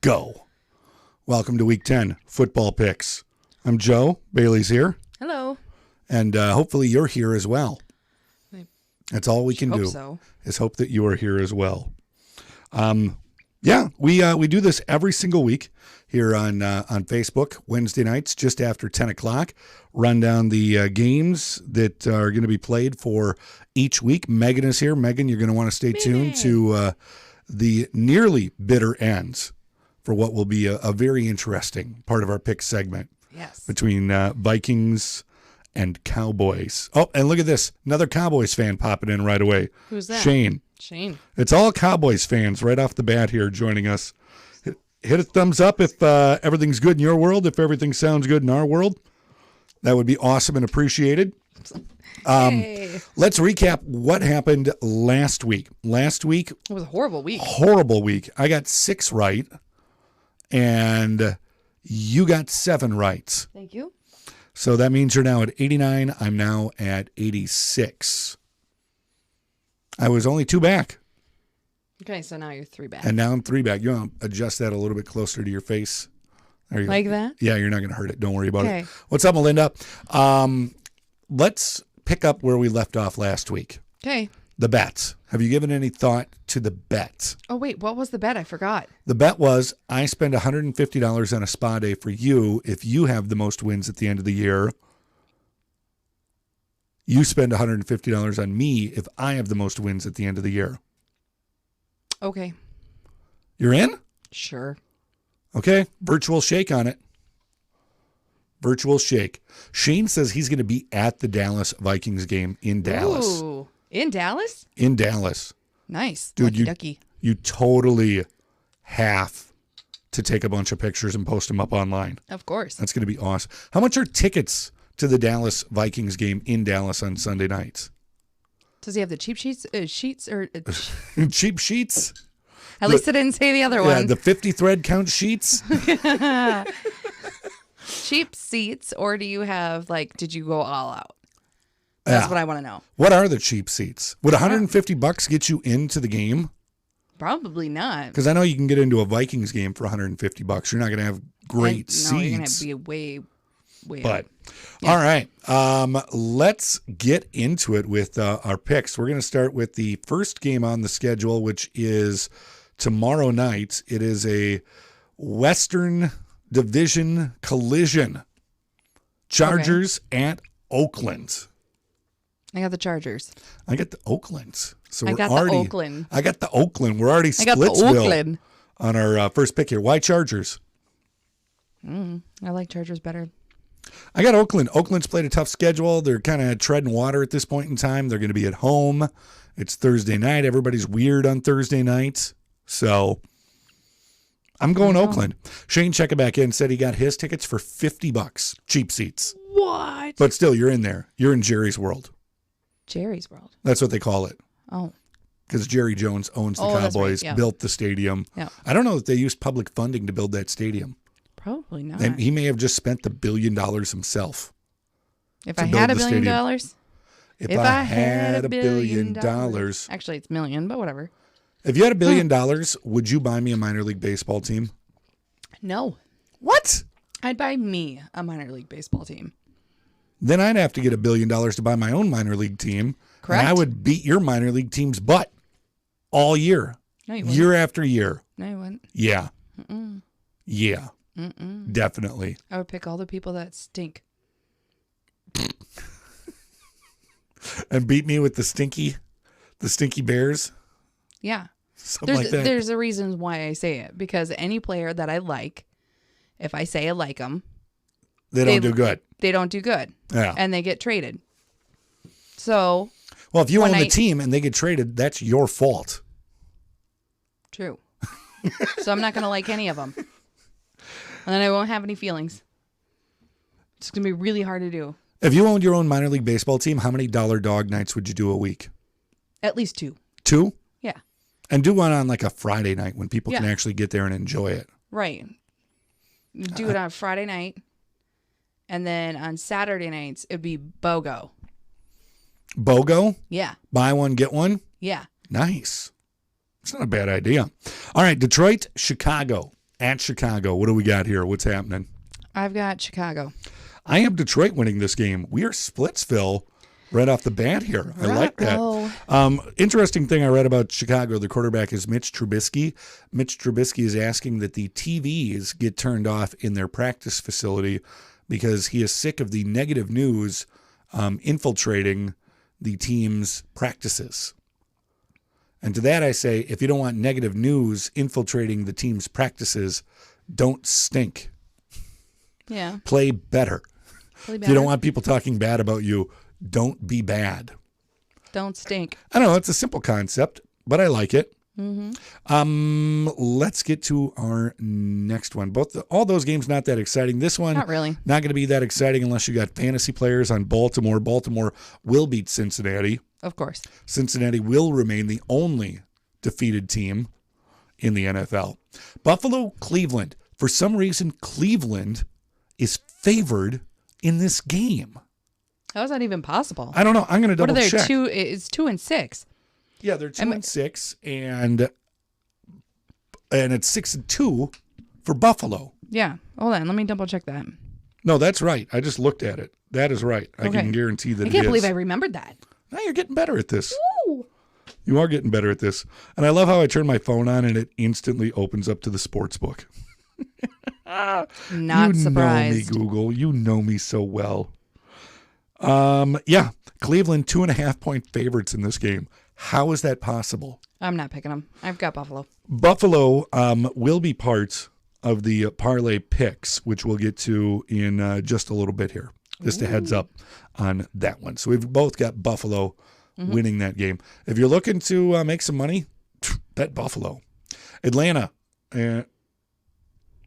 go. Welcome to Week 10, Football Picks. I'm Joe. Bailey's here. Hello. And hopefully you're here as well. That's all we can do is hope that you are here as well. We do this every single week here on Facebook, Wednesday nights, just after 10 o'clock. Run down the games that are going to be played for each week. Megan is here. Megan, you're going to want to stay tuned to the nearly bitter ends for what will be a very interesting part of our pick segment. Yes. Between Vikings and Cowboys. Oh, and look at this. Another Cowboys fan popping in right away. Who's that? Shane. It's all Cowboys fans right off the bat here joining us. Hit a thumbs up if everything's good in your world, if everything sounds good in our world. That would be awesome and appreciated. Let's recap what happened last week. Last week. It was a horrible week. Horrible week. I got 6 right, and you got 7 right. Thank you. So that means you're now at 89. I'm now at 86. I was only 2 back. Okay, so now you're 3 back. And now I'm 3 back. You want to adjust that a little bit closer to your face? There you like go. that? Yeah, you're not going to hurt it. Don't worry about it. What's up, Melinda? Let's pick up where we left off last week. Okay. The bets. Have you given any thought to the bets? Oh, wait. What was the bet? I forgot. The bet was I spend $150 on a spa day for you if you have the most wins at the end of the year. You spend $150 on me if I have the most wins at the end of the year. Okay. You're in? Sure. Okay. Virtual shake on it. Virtual shake. Shane says he's going to be at the Dallas Vikings game in Dallas. Ooh. In Dallas? In Dallas. Nice. Dude, Lucky. You totally have to take a bunch of pictures and post them up online. Of course. That's going to be awesome. How much are tickets to the Dallas Vikings game in Dallas on Sunday nights? Does he have the cheap sheets or cheap sheets? At least I didn't say the other one. Yeah, the 50 thread count sheets. Cheap seats, or do you have did you go all out? That's what I want to know. What are the cheap seats? Would $150 get you into the game? Probably not. Because I know you can get into a Vikings game for $150. You're not going to have great seats. No, you're going to be way up. All right. Let's get into it with our picks. We're going to start with the first game on the schedule, which is tomorrow night. It is a Western Division collision. Chargers at Oakland. I got the Chargers. I got the Oaklands. So I got the Oakland. I got the Oakland. We're already Splitsville on our first pick here. Why Chargers? I like Chargers better. I got Oakland. Oakland's played a tough schedule. They're kind of treading water at this point in time. They're going to be at home. It's Thursday night. Everybody's weird on Thursday nights. So I'm going Oakland. Shane checking back in said he got his tickets for $50. Cheap seats. What? But still, you're in there. You're in Jerry's World. Jerry's World. That's what they call it. Oh. Because Jerry Jones owns the Cowboys, built the stadium. Yeah. I don't know if they used public funding to build that stadium. Probably not. And he may have just spent the $1 billion himself. If I had $1 billion? If I had $1 billion. Actually, it's million, but whatever. If you had $1 billion, would you buy me a minor league baseball team? No. What? I'd buy me a minor league baseball team. Then I'd have to get $1 billion to buy my own minor league team. Correct. And I would beat your minor league team's butt all year. No, you wouldn't. Year after year. No, you wouldn't. Yeah. Mm-mm. Yeah. Mm-mm. Definitely. I would pick all the people that stink. And beat me with the stinky bears? Yeah. Something like that. There's a reason why I say it. Because any player that I like, if I say I like them, they don't do good. They don't do good. Yeah. And they get traded. So. Well, if you own the team and they get traded, that's your fault. True. So I'm not going to like any of them. And then I won't have any feelings. It's going to be really hard to do. If you owned your own minor league baseball team, how many dollar dog nights would you do a week? At least 2. 2? Yeah. And do one on like a Friday night when people can actually get there and enjoy it. Right. You do it on Friday night. And then on Saturday nights, it'd be BOGO. BOGO? Yeah. Buy one, get one? Yeah. Nice. It's not a bad idea. All right, Detroit, Chicago at Chicago. What do we got here? What's happening? I've got Chicago. I have Detroit winning this game. We are Splitsville right off the bat here. I like that. Interesting thing I read about Chicago, the quarterback is Mitch Trubisky. Mitch Trubisky is asking that the TVs get turned off in their practice facility because he is sick of the negative news infiltrating the team's practices. And to that I say, if you don't want negative news infiltrating the team's practices, don't stink. Yeah. Play better. Play If you don't want people talking bad about you, don't be bad. Don't stink. I don't know. It's a simple concept, but I like it. Mm-hmm. Let's get to our next one. All those games not that exciting. This one, Not really. not going to be that exciting unless you got fantasy players on Baltimore. Baltimore will beat Cincinnati. Of course. Cincinnati will remain the only defeated team in the NFL. Buffalo, Cleveland. For some reason, Cleveland is favored in this game. How is that even possible? I don't know. I'm going to double what are they? check. It's 2-6. Yeah, they're 2-6, and it's 6-2 for Buffalo. Yeah. Hold on. Let me double check that. No, that's right. I just looked at it. That is right. I Okay. can guarantee that I it is. can't believe I remembered that. Now you're getting better at this. Woo! You are getting better at this. And I love how I turn my phone on and it instantly opens up to the sports book. Not surprised. You know me, Google. You know me so well. Yeah, Cleveland 2.5-point favorites in this game. How is that possible? I'm not picking them. I've got Buffalo. Buffalo will be part of the parlay picks, which we'll get to in just a little bit here. Just a heads up on that one. So we've both got Buffalo winning that game. If you're looking to make some money, bet Buffalo. Atlanta,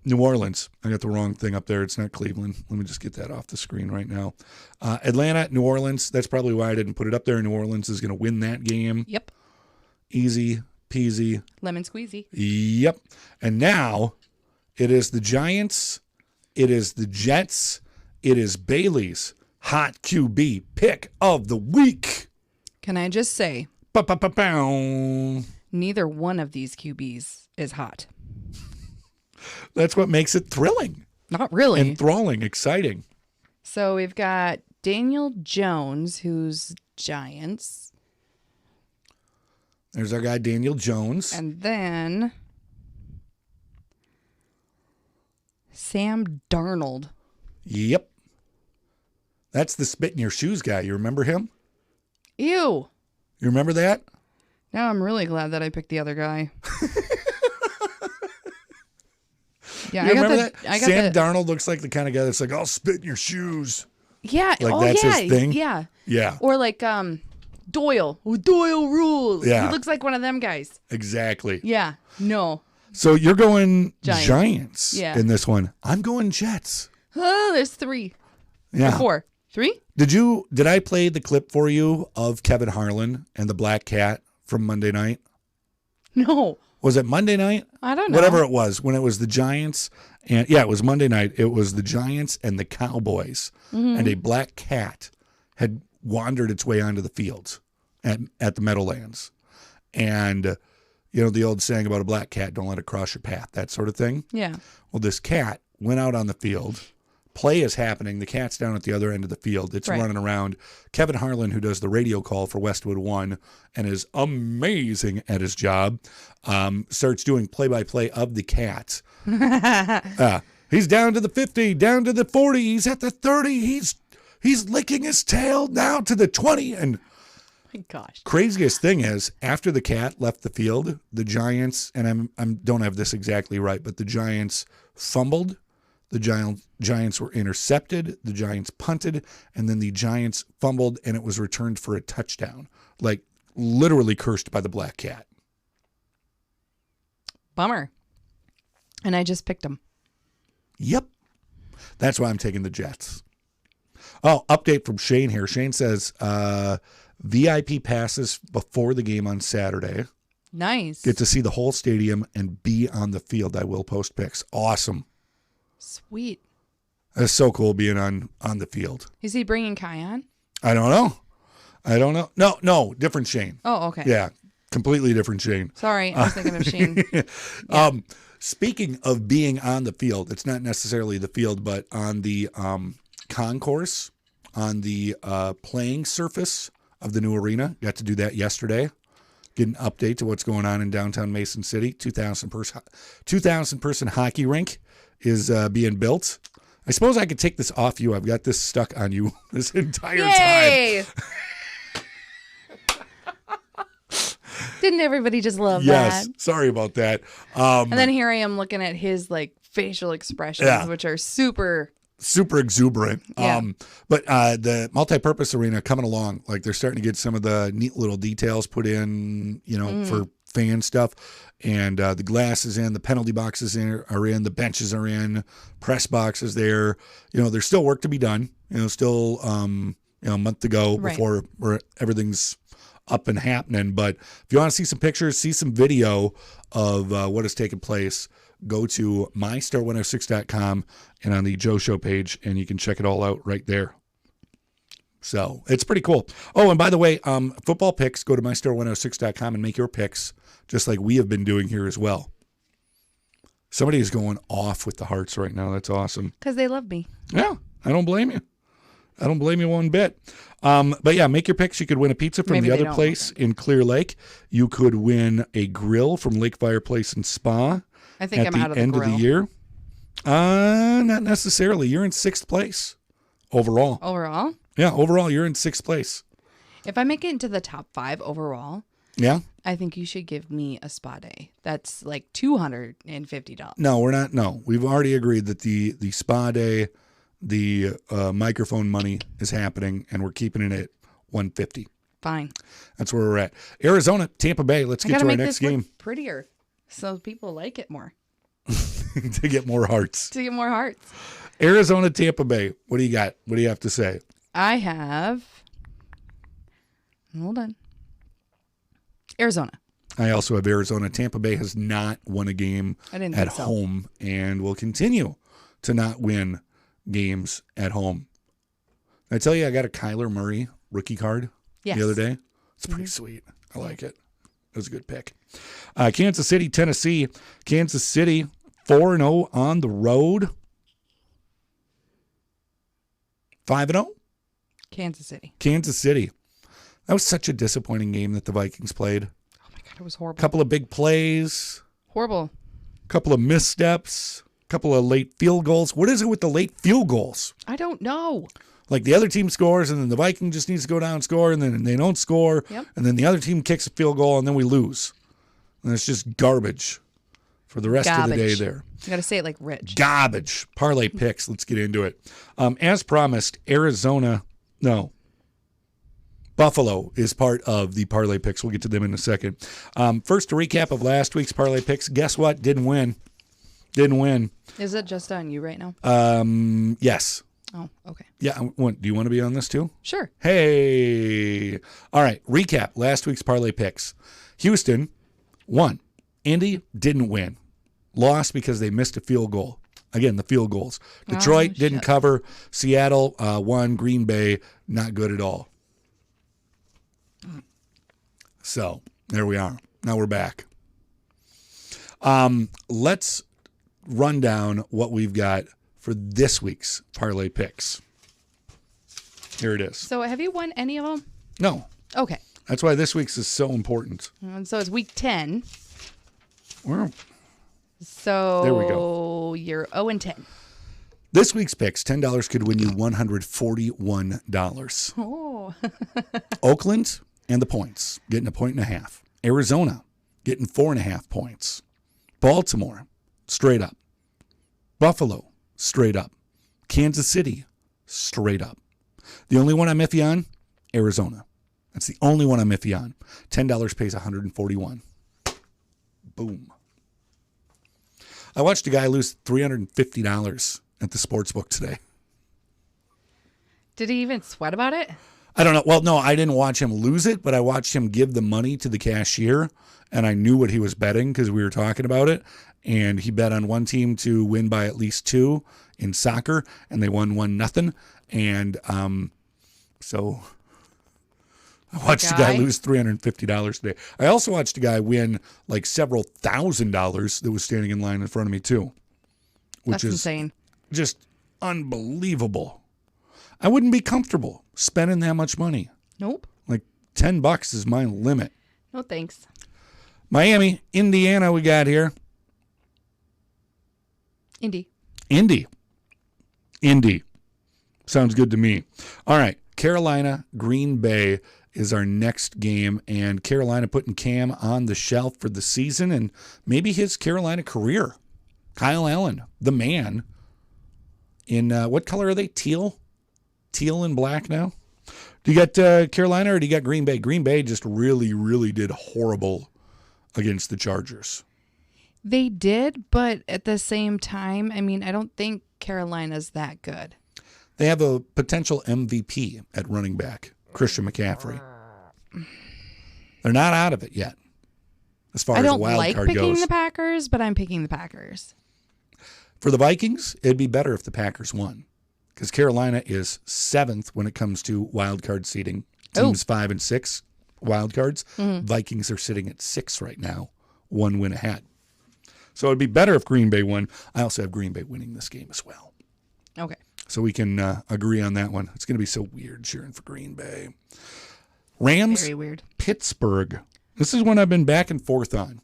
New Orleans. I got the wrong thing up there. It's not Cleveland. Let me just get that off the screen right now. Atlanta, New Orleans. That's probably why I didn't put it up there. New Orleans is going to win that game. Yep. Easy peasy. Lemon squeezy. Yep. And now it is the Giants. It is the Jets. It is Bailey's hot QB pick of the week. Can I just say, Ba-ba-ba-bow. neither one of these QBs is hot. That's what makes it thrilling, Not really. enthralling, exciting. So we've got Daniel Jones, who's Giants. There's our guy, Daniel Jones. And then Sam Darnold. Yep. That's the spit in your shoes guy. You remember him? Ew. You remember that? Now I'm really glad that I picked the other guy. Yeah, You remember that? I got Sam Darnold looks like the kind of guy that's like, I'll spit in your shoes. Yeah. Like that's his thing? Yeah. Yeah, Or like Doyle. Doyle rules. Yeah. He looks like one of them guys. exactly. Yeah. No. So you're going Giants. Giants Yeah. in this one. I'm going Jets. Oh, there's 3. Yeah. Or 4. 3? Did I play the clip for you of Kevin Harlan and the black cat from Monday night? No. Was it Monday night? I don't know. Whatever it was, when it was the Giants, and yeah, it was Monday night. It was the Giants and the Cowboys, and a black cat had wandered its way onto the fields at the Meadowlands. And, you know, the old saying about a black cat, don't let it cross your path, that sort of thing. Yeah. Well, this cat went out on the field. Play is happening. The cat's down at the other end of the field. It's Right. running around. Kevin Harlan, who does the radio call for Westwood One and is amazing at his job, starts doing play-by-play of the cat. He's down to the 50, down to the 40. He's at the 30. He's licking his tail now to the 20. And My gosh. craziest thing is, after the cat left the field, the Giants, and I don't have this exactly right, but the Giants fumbled. The Giants were intercepted. The Giants punted, and then the Giants fumbled, and it was returned for a touchdown. Like, literally cursed by the black cat. Bummer. And I just picked him. Yep. That's why I'm taking the Jets. Oh, update from Shane here. Shane says VIP passes before the game on Saturday. Nice. Get to see the whole stadium and be on the field. I will post pics. Awesome. Sweet. That's so cool being on the field. Is he bringing Kai on? I don't know. No, different Shane. Oh, okay. Yeah. Completely different Shane. Sorry, I was thinking of Shane. Speaking of being on the field, it's not necessarily the field, but on the concourse, on the playing surface of the new arena. Got to do that yesterday. Get an update to what's going on in downtown Mason City. 2,000 person hockey rink is being built. I suppose I could take this off you. I've got this stuck on you this entire time. Didn't everybody just love Yes. that? Sorry about that. And then here I am looking at his like facial expressions, which are super exuberant. Yeah. But the multi-purpose arena coming along, like they're starting to get some of the neat little details put in, for fan stuff. And the glass is in, the penalty boxes are in, the benches are in, press boxes there. There's still work to be done. Still a month to go before everything's up and happening. But if you want to see some pictures, see some video of what has taken place, go to mystar106.com and on the Joe Show page, and you can check it all out right there. So it's pretty cool. Oh, and by the way, football picks, go to mystar106.com and make your picks, just like we have been doing here as well. Somebody is going off with the hearts right now. That's awesome. because they love me. Yeah, I don't blame you. I don't blame you one bit. But yeah, make your picks. You could win a pizza from Maybe the they other don't. place in Clear Lake. You could win a grill from Lake Fireplace and Spa I think at I'm the out of the end grill. of the year. Not necessarily. You're in 6th place overall. Overall, Yeah, overall, you're in 6th place. if I make it into the top 5 overall, Yeah? I think you should give me a spa day. That's like $250. No, we're not. No, we've already agreed that the spa day, the microphone money is happening, and we're keeping it at $150. Fine. That's where we're at. Arizona, Tampa Bay. Let's I get gotta to our make next this game look prettier so people like it more. to get more hearts. To get more hearts. Arizona, Tampa Bay. What do you got? What do you have to say? I have. Hold on. Arizona. I also have Arizona. Tampa Bay has not won a game I didn't at think so. home and will continue to not win games at home. I tell you, I got a Kyler Murray rookie card Yes. the other day. It's pretty sweet. I like it. It was a good pick. Kansas City, Tennessee. Kansas City, 4-0 on the road. 5-0? Kansas City. Kansas City. That was such a disappointing game that the Vikings played. Oh my God, it was horrible. Couple of big plays, Horrible. couple of missteps, couple of late field goals. What is it with the late field goals? I don't know. Like the other team scores, and then the Viking just needs to go down and score, and then they don't score, Yep. and then the other team kicks a field goal, and then we lose. And it's just garbage for the rest of the day Garbage. there. You got to say it like Rich. Garbage. Parlay picks. Let's get into it. As promised, Buffalo is part of the parlay picks. We'll get to them in a second. First, a recap of last week's parlay picks. Guess what? Didn't win. Is it just on you right now? Yes. Oh, okay. Yeah. Do you want to be on this too? Sure. Hey. All right. Recap last week's parlay picks. Houston won. Indy didn't win. Lost because they missed a field goal. Again, the field goals. Detroit didn't shit. cover. Seattle won. Green Bay, not good at all. So there we are. Now we're back. Let's run down what we've got for this week's parlay picks. Here it is. So have you won any of them? No, Okay. that's why this week's is so important. And so it's week 10. Well, So There we go. You're 0-10. this week's picks, $10 could win you $141. Oh. Oakland and the points, getting 1.5. Arizona, getting 4.5 points. Baltimore, straight up. Buffalo, straight up. Kansas City, straight up. The only one I'm iffy on, Arizona. That's the only one I'm iffy on. $10 pays $141. Boom. I watched a guy lose $350 at the sports book today. Did he even sweat about it? I don't know. Well, no, I didn't watch him lose it, but I watched him give the money to the cashier, and I knew what he was betting because we were talking about it. And he bet on one team to win by at least 2 in soccer, and they won 1-0. And so I watched a guy lose $350 today. I also watched a guy win like several $1,000s that was standing in line in front of me too, which That's is insane. Just unbelievable. I wouldn't be comfortable spending that much money. Nope. Like $10 is my limit. No thanks. Miami, Indiana, we got here. Indy. Sounds good to me. All right. Carolina, Green Bay is our next game, and Carolina putting Cam on the shelf for the season and maybe his Carolina career. Kyle Allen, the man, in what color are they? Teal and black now. Do you got Carolina or do you got Green Bay? Green Bay just really, really did horrible against the Chargers. They did, but at the same time, I mean, I don't think Carolina's that good. They have a potential MVP at running back, Christian McCaffrey. They're not out of it yet, as far as the wild card goes. I don't like picking the Packers, but I'm picking the Packers. For the Vikings, it'd be better if the Packers won, because Carolina is 7th when it comes to wild card seeding. Teams 5 and 6 wild cards. Mm-hmm. Vikings are sitting at 6 right now, 1 win ahead. So it'd be better if Green Bay won. I also have Green Bay winning this game as well. Okay. So we can agree on that one. It's going to be so weird cheering for Green Bay. Rams, very weird. Pittsburgh. This is one I've been back and forth on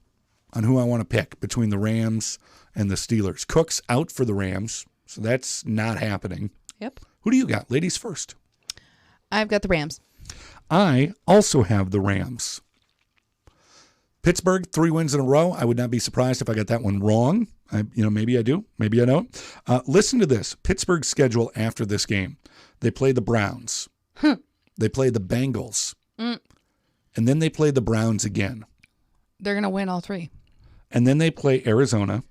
who I want to pick between the Rams and the Steelers. Cook's out for the Rams, so that's not happening. Yep. Who do you got? Ladies first. I've got the Rams. I also have the Rams. Pittsburgh, 3 wins in a row. I would not be surprised if I got that one wrong. Maybe I do. Maybe I don't. Listen to this. Pittsburgh's schedule after this game. They play the Browns. They play the Bengals. And then they play the Browns again. They're going to win all 3. And then they play Arizona.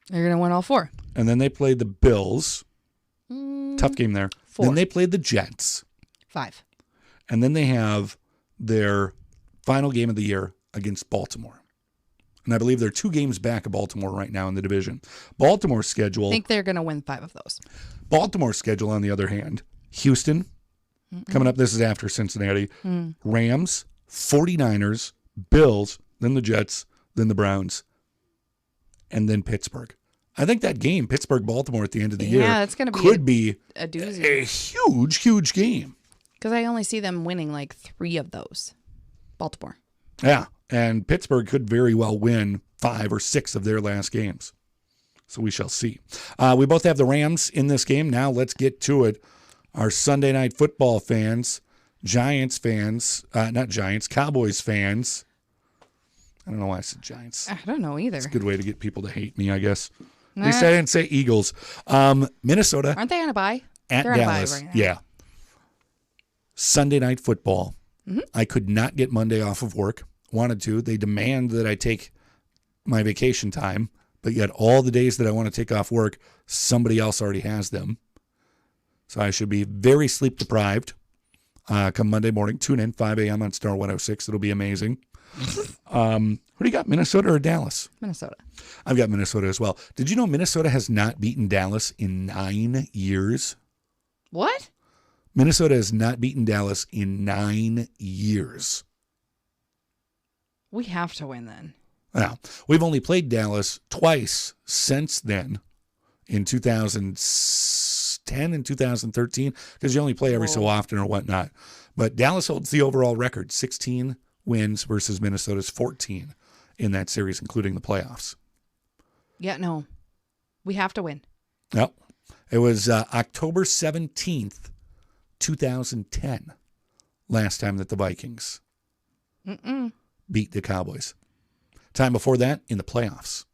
They're going to win all 4. And then they play the Bills. Tough game there. 4. Then they play the Jets. 5. And then they have their final game of the year against Baltimore. And I believe they're 2 games back of Baltimore right now in the division. Baltimore's schedule. I think they're going to win 5 of those. Baltimore's schedule, on the other hand, Houston, coming up, this is after Cincinnati, Rams, 49ers, Bills, then the Jets, then the Browns, and then Pittsburgh. I think that game, Pittsburgh-Baltimore at the end of the year, that's going to could be a doozy. A huge, huge game. Because I only see them winning like 3 of those. Baltimore. Yeah, and Pittsburgh could very well win 5 or 6 of their last games. So we shall see. We both have the Rams in this game. Now let's get to it. Our Sunday night football fans, Giants fans, not Giants, Cowboys fans. I don't know why I said Giants. I don't know either. It's a good way to get people to hate me, I guess. At least I didn't say Eagles. Minnesota. Aren't they on a bye? At They're Dallas. On a bye right now. Yeah. Sunday night football. I could not get Monday off of work. Wanted to. They demand that I take my vacation time, but yet all the days that I want to take off work, somebody else already has them. So I should be very sleep deprived come Monday morning. Tune in, 5 a.m. on Star 106. It'll be amazing. Who do you got, Minnesota or Dallas? Minnesota. I've got Minnesota as well. Did you know Minnesota has not beaten Dallas in 9 years? What? Minnesota has not beaten Dallas in 9 years. We have to win then. Now, we've only played Dallas twice since then, in 2010 and 2013, because you only play every so often or whatnot. But Dallas holds the overall record, 16 wins versus Minnesota's 14 in that series, including the playoffs. Yeah, no. We have to win. Yep. It was October 17th, 2010, last time that the Vikings beat the Cowboys. Time before that, in the playoffs.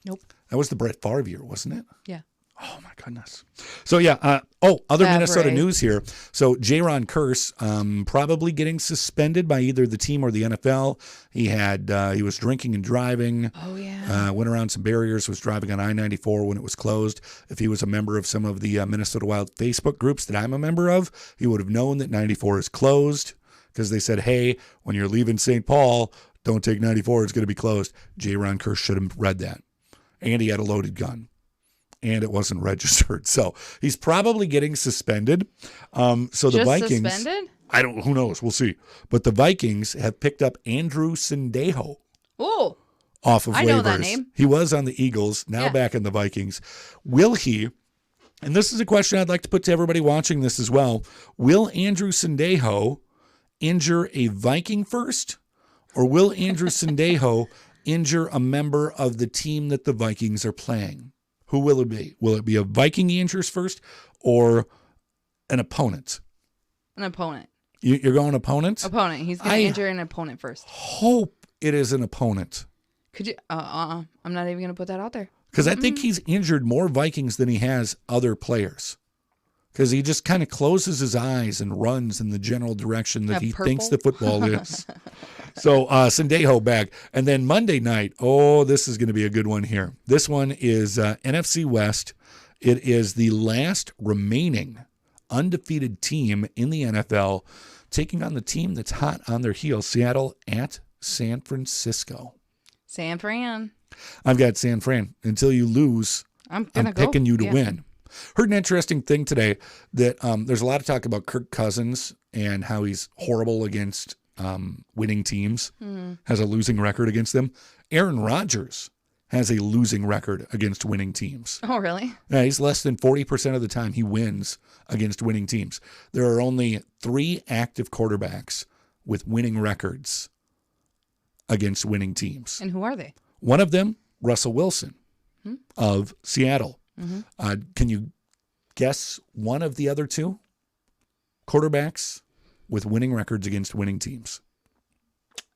Nope. That was the Brett Favre year, wasn't it? Yeah. Oh, my goodness. So, yeah. Other Favre. Minnesota news here. So, Jaron Kearse probably getting suspended by either the team or the NFL. He was drinking and driving. Oh, yeah. Went around some barriers, was driving on I-94 when it was closed. If he was a member of some of the Minnesota Wild Facebook groups that I'm a member of, he would have known that 94 is closed because they said, hey, when you're leaving St. Paul, don't take 94, it's going to be closed. Jaron Kearse should have read that. And he had a loaded gun. and it wasn't registered. So he's probably getting suspended. So the Just Vikings, suspended? who knows? We'll see. But the Vikings have picked up Andrew Sendejo Oh, off of waivers. I know that name. He was on the Eagles, now back in the Vikings. Will he, and this is a question I'd like to put to everybody watching this as well, will Andrew Sendejo injure a Viking first, or will Andrew Sendejo injure a member of the team that the Vikings are playing? Who will it be? Will it be a Viking he injures first, or an opponent? An opponent. You're going opponent? Opponent. He's going to injure an opponent first. Hope it is an opponent. Could you? I'm not even going to put that out there. Because I think he's injured more Vikings than he has other players. Because he just kind of closes his eyes and runs in the general direction that he thinks the football is. So Sendejo back. And then Monday night, this is going to be a good one here. This one is NFC West. It is the last remaining undefeated team in the NFL taking on the team that's hot on their heels, Seattle at San Francisco. San Fran. I've got San Fran. Until you lose, I'm picking you to win. Heard an interesting thing today that there's a lot of talk about Kirk Cousins and how he's horrible against winning teams, has a losing record against them. Aaron Rodgers has a losing record against winning teams. Oh, really? Yeah, he's less than 40% of the time he wins against winning teams. There are only 3 active quarterbacks with winning records against winning teams. And who are they? One of them, Russell Wilson of Seattle. Can you guess one of the other 2 quarterbacks with winning records against winning teams?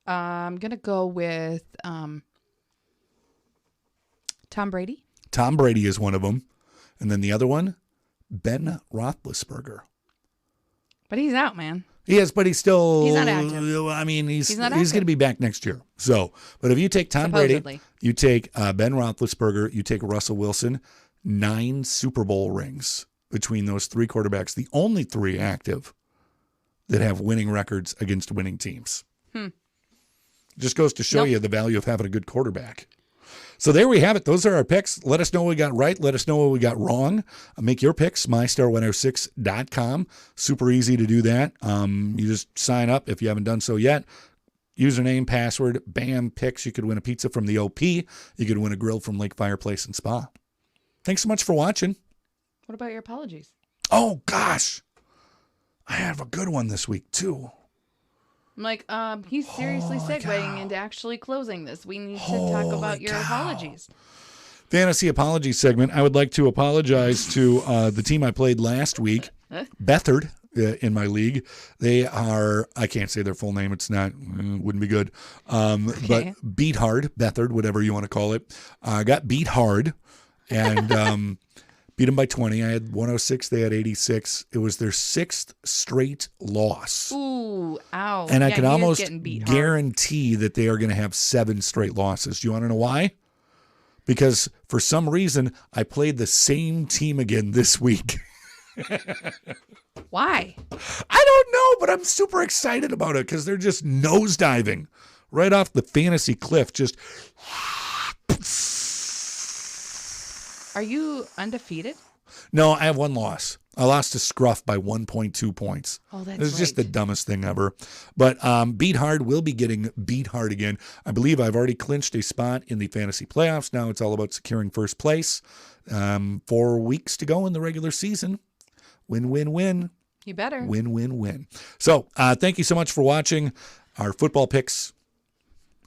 I'm going to go with Tom Brady. Tom Brady is one of them. And then the other one, Ben Roethlisberger. But he's out, man. He is, but he's not active. I mean, he's not going to be back next year. So, but if you take Tom Brady, you take Ben Roethlisberger, you take Russell Wilson, 9 Super Bowl rings between those 3 quarterbacks, the only 3 active that have winning records against winning teams. Just goes to show you the value of having a good quarterback. So there we have it. Those are our picks. Let us know what we got right. Let us know what we got wrong. Make your picks, mystar106.com. Super easy to do that. You just sign up if you haven't done so yet. Username, password, bam, picks. You could win a pizza from the OP. You could win a grill from Lake Fireplace and Spa. Thanks so much for watching. What about your apologies? Oh, gosh. I have a good one this week, too. I'm like, he's seriously segueing into actually closing this. We need to talk about your apologies. Fantasy apology segment. I would like to apologize to the team I played last week, Bethard, in my league. They are, I can't say their full name. It's not, wouldn't be good. But beat hard, Bethard, whatever you want to call it. Got beat hard and beat them by 20. I had 106. They had 86. It was their 6th straight loss. Ooh, ow. And I can almost guarantee that they are going to have 7 straight losses. Do you want to know why? Because for some reason, I played the same team again this week. Why? I don't know, but I'm super excited about it because they're just nosediving right off the fantasy cliff. Just. Are you undefeated? No, I have 1 loss. I lost to Scruff by 1.2 points. Oh, that's It was just the dumbest thing ever. But Beat Hard will be getting beat hard again. I believe I've already clinched a spot in the fantasy playoffs. Now it's all about securing first place. 4 weeks to go in the regular season. Win, win, win. You better. Win, win, win. So thank you so much for watching our football picks.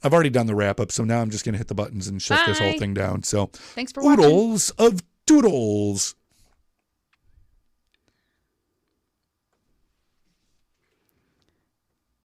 I've already done the wrap-up, so now I'm just going to hit the buttons and shut this whole thing down. So, thanks for watching. Oodles of doodles.